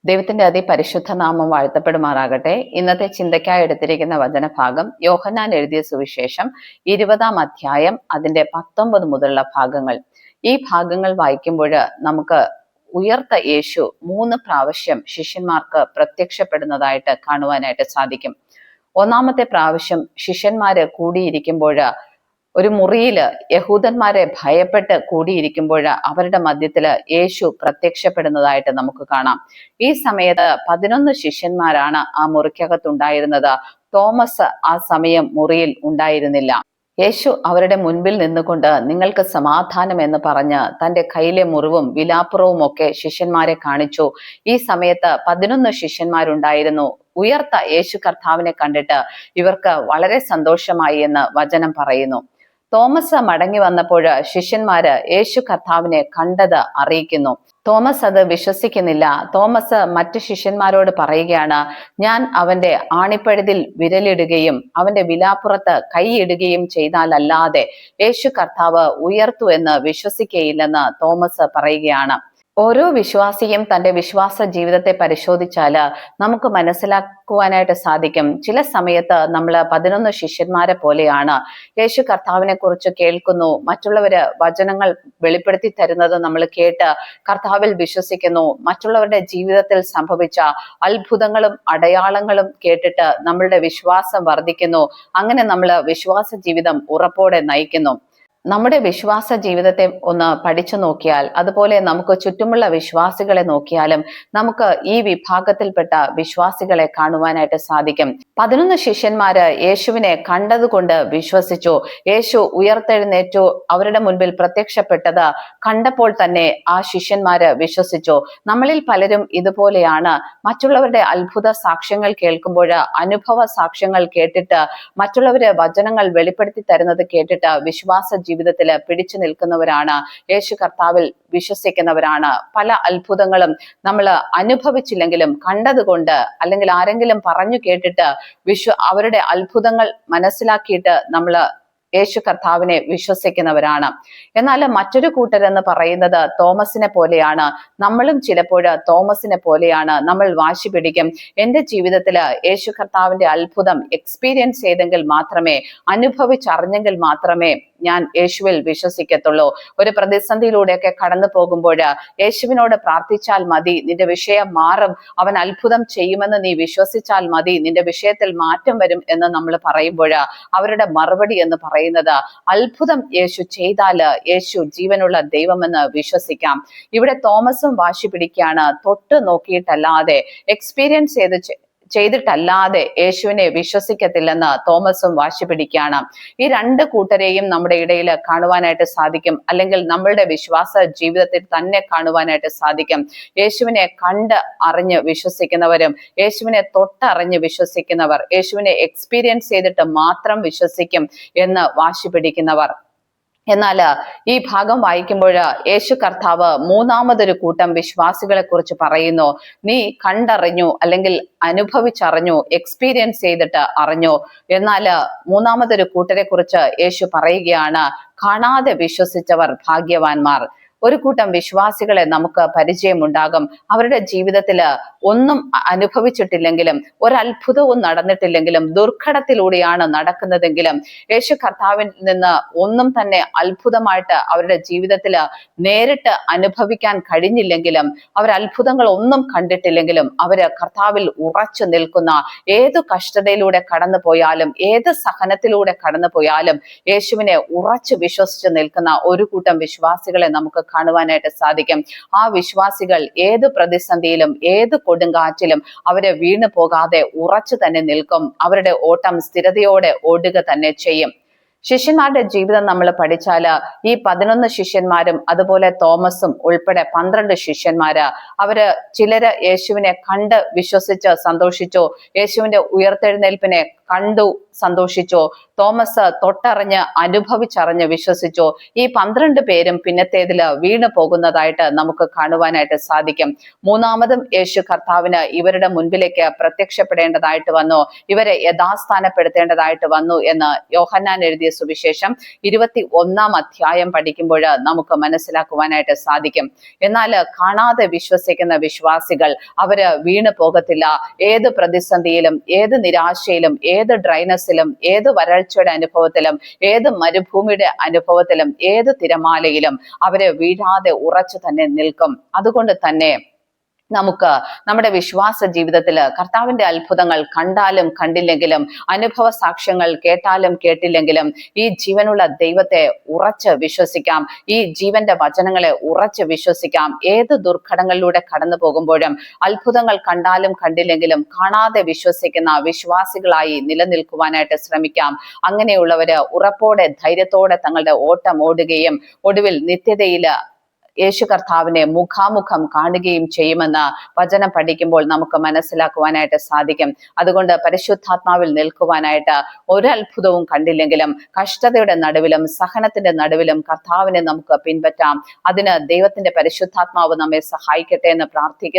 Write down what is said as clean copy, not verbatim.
ദൈവത്തിന്റെ അതിപരിശുദ്ധ നാമം വാഴ്ത്തപ്പെടുമാറാകട്ടെ. ഇന്നത്തെ ചിന്തയ്ക്കായി എടുത്തിരിക്കുന്ന വചനഭാഗം യോഹന്നാൻ എഴുതിയ സുവിശേഷം 20-ാം അധ്യായം അതിന്റെ 19 മുതലുള്ള ഭാഗങ്ങൾ. ഈ ഭാഗങ്ങൾ വായിക്കുമ്പോൾ നമുക്ക് ഉയർത്ത യേശു 3 പ്രാവശ്യം ശിഷ്യന്മാർക്ക് പ്രത്യക്ഷപ്പെടുന്നതായിട്ട് കാണുവാനായിട്ട് സാധിക്കും. ഒന്നാമത്തെ പ്രാവശ്യം ശിഷ്യന്മാര് കൂടിയിരിക്കുമ്പോൾ ഒരു മുറിയില് യഹൂദന്മാരെ ഭയപ്പെട്ട് കൂടിയിരിക്കുമ്പോൾ അവരുടെ മധ്യത്തില് യേശു പ്രത്യക്ഷപ്പെടുന്നതായിട്ട് നമുക്ക് കാണാം. ഈ സമയത്ത് 11 ശിഷ്യന്മാരാണ് ആ മുറിക്കകത്തുണ്ടായിരുന്നത്. തോമസ് ആ സമയം മുറിയിൽ ഉണ്ടായിരുന്നില്ല. യേശു അവരുടെ മുൻപിൽ നിന്നുകൊണ്ട് നിങ്ങൾക്ക് സമാധാനം എന്ന് പറഞ്ഞ് തന്റെ കയ്യിലെ മുറിവും വിലാപ്പുറവും ഒക്കെ ശിഷ്യന്മാരെ കാണിച്ചു. ഈ സമയത്ത് 11 ശിഷ്യന്മാരുണ്ടായിരുന്നു. ഉയർത്ത യേശു കർത്താവിനെ കണ്ടിട്ട് ഇവർക്ക് വളരെ സന്തോഷമായി എന്ന് വചനം പറയുന്നു. തോമസ് മടങ്ങി വന്നപ്പോൾ ശിഷ്യന്മാര് യേശു കർത്താവിനെ കണ്ടത് അറിയിക്കുന്നു. തോമസ് അത് വിശ്വസിക്കുന്നില്ല. തോമസ് മറ്റു ശിഷ്യന്മാരോട് പറയുകയാണ്, ഞാൻ അവന്റെ ആണിപ്പഴുതിൽ വിരലിടുകയും അവന്റെ വിലാപ്പുറത്ത് കൈയിടുകയും ചെയ്താലല്ലാതെ യേശു കർത്താവ് ഉയർത്തു എന്ന് വിശ്വസിക്കയില്ലെന്ന് തോമസ് പറയുകയാണ്. ഓരോ വിശ്വാസിയും തന്റെ വിശ്വാസ ജീവിതത്തെ പരിശോധിച്ചാല് നമുക്ക് മനസ്സിലാക്കുവാനായിട്ട് സാധിക്കും. ചില സമയത്ത് നമ്മൾ 11 ശിഷ്യന്മാരെ പോലെയാണ്. യേശു കർത്താവിനെ കുറിച്ച് കേൾക്കുന്നു, മറ്റുള്ളവര് വചനങ്ങൾ വെളിപ്പെടുത്തി തരുന്നത് നമ്മൾ കേട്ട് കർത്താവിൽ വിശ്വസിക്കുന്നു. മറ്റുള്ളവരുടെ ജീവിതത്തിൽ സംഭവിച്ച അത്ഭുതങ്ങളും അടയാളങ്ങളും കേട്ടിട്ട് നമ്മളുടെ വിശ്വാസം വർദ്ധിക്കുന്നു. അങ്ങനെ നമ്മൾ വിശ്വാസ ജീവിതം ഉറപ്പോടെ നയിക്കുന്നു. നമ്മുടെ വിശ്വാസ ജീവിതത്തെ ഒന്ന് പഠിച്ചു നോക്കിയാൽ, അതുപോലെ നമുക്ക് ചുറ്റുമുള്ള വിശ്വാസികളെ നോക്കിയാലും നമുക്ക് ഈ വിഭാഗത്തിൽപ്പെട്ട വിശ്വാസികളെ കാണുവാനായിട്ട് സാധിക്കും. 11 ശിഷ്യന്മാര് യേശുവിനെ കണ്ടതുകൊണ്ട് വിശ്വസിച്ചു. യേശു ഉയർത്തെഴുന്നേറ്റു അവരുടെ മുൻപിൽ പ്രത്യക്ഷപ്പെട്ടത് കണ്ടപ്പോൾ തന്നെ ആ ശിഷ്യന്മാര് വിശ്വസിച്ചു. നമ്മളിൽ പലരും ഇതുപോലെയാണ്. മറ്റുള്ളവരുടെ അത്ഭുത സാക്ഷ്യങ്ങൾ കേൾക്കുമ്പോൾ, അനുഭവ സാക്ഷ്യങ്ങൾ കേട്ടിട്ട്, മറ്റുള്ളവര് വചനങ്ങൾ വെളിപ്പെടുത്തി തരുന്നത് കേട്ടിട്ട് വിശ്വാസ ജീവിതത്തിൽ പിടിച്ചു നിൽക്കുന്നവരാണ്. യേശു കർത്താവിൽ വിശ്വസിക്കുന്നവരാണ്. പല അത്ഭുതങ്ങളും നമ്മൾ അനുഭവിച്ചില്ലെങ്കിലും കണ്ടതുകൊണ്ട്, അല്ലെങ്കിൽ ആരെങ്കിലും പറഞ്ഞു കേട്ടിട്ട് അവരുടെ അത്ഭുതങ്ങൾ മനസ്സിലാക്കിയിട്ട് നമ്മൾ യേശു കർത്താവിനെ വിശ്വസിക്കുന്നവരാണ്. എന്നാൽ മറ്റൊരു കൂട്ടരെന്ന് പറയുന്നത് തോമസിനെ പോലെയാണ്. നമ്മളും ചിലപ്പോൾ തോമസിനെ പോലെയാണ്. നമ്മൾ വാശി പിടിക്കും, എന്റെ ജീവിതത്തിൽ യേശു കർത്താവിന്റെ അത്ഭുതം എക്സ്പീരിയൻസ് ചെയ്തെങ്കിൽ മാത്രമേ, അനുഭവിച്ചറിഞ്ഞെങ്കിൽ മാത്രമേ ഞാൻ യേശുവിൽ വിശ്വസിക്കത്തുള്ളൂ. ഒരു പ്രതിസന്ധിയിലൂടെയൊക്കെ കടന്നു പോകുമ്പോൾ യേശുവിനോട് പ്രാർത്ഥിച്ചാൽ മതി, നിന്റെ വിഷയം മാറും, അവൻ അത്ഭുതം ചെയ്യുമെന്ന് നീ വിശ്വസിച്ചാൽ മതി, നിന്റെ വിഷയത്തിൽ മാറ്റം വരും എന്ന് നമ്മൾ പറയുമ്പോൾ അവരുടെ മറുപടി എന്ന് പറയുന്നത്, അത്ഭുതം യേശു ചെയ്താല് യേശു ജീവനുള്ള ദൈവമെന്ന് വിശ്വസിക്കാം. ഇവിടെ തോമസും വാശി പിടിക്കുകയാണ്, തൊട്ട് നോക്കിയിട്ടല്ലാതെ, എക്സ്പീരിയൻസ് ചെയ്തിട്ടല്ലാതെ യേശുവിനെ വിശ്വസിക്കത്തില്ലെന്ന് തോമസും വാശി പിടിക്കുകയാണ്. ഈ 2 കൂട്ടരെയും നമ്മുടെ ഇടയിൽ കാണുവാനായിട്ട് സാധിക്കും, അല്ലെങ്കിൽ നമ്മളുടെ വിശ്വാസ ജീവിതത്തിൽ തന്നെ കാണുവാനായിട്ട് സാധിക്കും. യേശുവിനെ കണ്ട് അറിഞ്ഞ് വിശ്വസിക്കുന്നവരും, യേശുവിനെ തൊട്ടറിഞ്ഞ് വിശ്വസിക്കുന്നവർ, യേശുവിനെ എക്സ്പീരിയൻസ് ചെയ്തിട്ട് മാത്രം വിശ്വസിക്കും എന്ന് വാശി പിടിക്കുന്നവർ. എന്നാൽ ഈ ഭാഗം വായിക്കുമ്പോൾ യേശു കർത്താവ് മൂന്നാമതൊരു കൂട്ടം വിശ്വാസികളെ കുറിച്ച് പറയുന്നു. നീ കണ്ടറിഞ്ഞു, അല്ലെങ്കിൽ അനുഭവിച്ചറിഞ്ഞു, എക്സ്പീരിയൻസ് ചെയ്തിട്ട് അറിഞ്ഞു. എന്നാൽ മൂന്നാമതൊരു കൂട്ടരെ കുറിച്ച് യേശു പറയുകയാണ്, കാണാതെ വിശ്വസിച്ചവർ ഭാഗ്യവാന്മാർ. ഒരു കൂട്ടം വിശ്വാസികളെ നമുക്ക് പരിചയമുണ്ടാകും. അവരുടെ ജീവിതത്തിൽ ഒന്നും അനുഭവിച്ചിട്ടില്ലെങ്കിലും, ഒരത്ഭുതവും നടന്നിട്ടില്ലെങ്കിലും, ദുർഘടത്തിലൂടെയാണ് നടക്കുന്നതെങ്കിലും, യേശു കർത്താവിൽ നിന്ന് ഒന്നും തന്നെ അത്ഭുതമായിട്ട് അവരുടെ ജീവിതത്തിൽ നേരിട്ട് അനുഭവിക്കാൻ കഴിഞ്ഞില്ലെങ്കിലും, അവർ അത്ഭുതങ്ങൾ ഒന്നും കണ്ടിട്ടില്ലെങ്കിലും, അവര് കർത്താവിൽ ഉറച്ചു നിൽക്കുന്ന, ഏതു കഷ്ടതയിലൂടെ കടന്നു പോയാലും, ഏത് സഹനത്തിലൂടെ കടന്നു പോയാലും യേശുവിനെ ഉറച്ചു വിശ്വസിച്ച് നിൽക്കുന്ന ഒരു കൂട്ടം വിശ്വാസികളെ നമുക്ക് കാണുവാനായിട്ട് സാധിക്കും. ആ വിശ്വാസികൾ ഏത് പ്രതിസന്ധിയിലും, ഏത് കൊടുങ്കാറ്റിലും അവരെ വീണു പോകാതെ ഉറച്ചു തന്നെ നിൽക്കും. അവരുടെ ഓട്ടം സ്ഥിരതയോടെ ഓടുക തന്നെ ചെയ്യും. ശിഷ്യന്മാരുടെ ജീവിതം നമ്മൾ പഠിച്ചാല് ഈ 11 ശിഷ്യന്മാരും അതുപോലെ തോമസും ഉൾപ്പെടെ 12 ശിഷ്യന്മാര്, ചിലര് യേശുവിനെ കണ്ട് വിശ്വസിച്ച് സന്തോഷിച്ചു, യേശുവിന്റെ ഉയർത്തെഴുന്നേൽപ്പിനെ കണ്ടു സന്തോഷിച്ചോ? തോമസ് തൊട്ടറിഞ്ഞ് അനുഭവിച്ചറിഞ്ഞ് വിശ്വസിച്ചോ? ഈ 12 പേരും പിന്നത്തേതില് വീണു പോകുന്നതായിട്ട് നമുക്ക് കാണുവാനായിട്ട് സാധിക്കും. മൂന്നാമതും യേശു കർത്താവിന് ഇവരുടെ മുൻപിലേക്ക് പ്രത്യക്ഷപ്പെടേണ്ടതായിട്ട് വന്നു, ഇവരെ യഥാസ്ഥാനപ്പെടുത്തേണ്ടതായിട്ട് വന്നു എന്ന് യോഹന്നാൻ എഴുതിയ സുവിശേഷം 21 അധ്യായം പഠിക്കുമ്പോൾ നമുക്ക് മനസ്സിലാക്കുവാനായിട്ട് സാധിക്കും. എന്നാൽ കാണാതെ വിശ്വസിക്കുന്ന വിശ്വാസികൾ അവര് വീണു പോകത്തില്ല. ഏത് പ്രതിസന്ധിയിലും, ഏത് നിരാശയിലും, ഏത് ഡ്രൈനസിലും, ഏത് വരൾച്ചയുടെ അനുഭവത്തിലും, ഏത് മരുഭൂമിയുടെ അനുഭവത്തിലും, ഏത് തിരമാലയിലും അവര് വീഴാതെ ഉറച്ചു തന്നെ നിൽക്കും. അതുകൊണ്ട് തന്നെ നമുക്ക് നമ്മുടെ വിശ്വാസ ജീവിതത്തിൽ കർത്താവിന്റെ അത്ഭുതങ്ങൾ കണ്ടാലും കണ്ടില്ലെങ്കിലും, അനുഭവ സാക്ഷ്യങ്ങൾ കേട്ടാലും കേട്ടില്ലെങ്കിലും, ഈ ജീവനുള്ള ദൈവത്തെ ഉറച്ച് വിശ്വസിക്കാം. ഈ ജീവന്റെ വചനങ്ങളെ ഉറച്ച് വിശ്വസിക്കാം. ഏത് ദുർഘടങ്ങളിലൂടെ കടന്നു പോകുമ്പോഴും അത്ഭുതങ്ങൾ കണ്ടാലും കണ്ടില്ലെങ്കിലും കാണാതെ വിശ്വസിക്കുന്ന വിശ്വാസികളായി നിലനിൽക്കുവാനായിട്ട് ശ്രമിക്കാം. അങ്ങനെയുള്ളവര് ഉറപ്പോടെ ധൈര്യത്തോടെ തങ്ങളുടെ ഓട്ടം ഓടുകയും ഒടുവിൽ നിത്യതയില് യേശു കർത്താവിനെ മുഖാമുഖം കാണുകയും ചെയ്യുമെന്ന് വചനം പഠിക്കുമ്പോൾ നമുക്ക് മനസ്സിലാക്കുവാനായിട്ട് സാധിക്കും. അതുകൊണ്ട് പരിശുദ്ധാത്മാവിൽ നിൽക്കുവാനായിട്ട് ഒരത്ഭുതവും കണ്ടില്ലെങ്കിലും കഷ്ടതയുടെ നടുവിലും സഹനത്തിന്റെ നടുവിലും കർത്താവിനെ നമുക്ക് പിൻപറ്റാം. അതിന് ദൈവത്തിന്റെ പരിശുദ്ധാത്മാവ് നമ്മെ സഹായിക്കട്ടെ എന്ന് പ്രാർത്ഥിക്കുന്നു.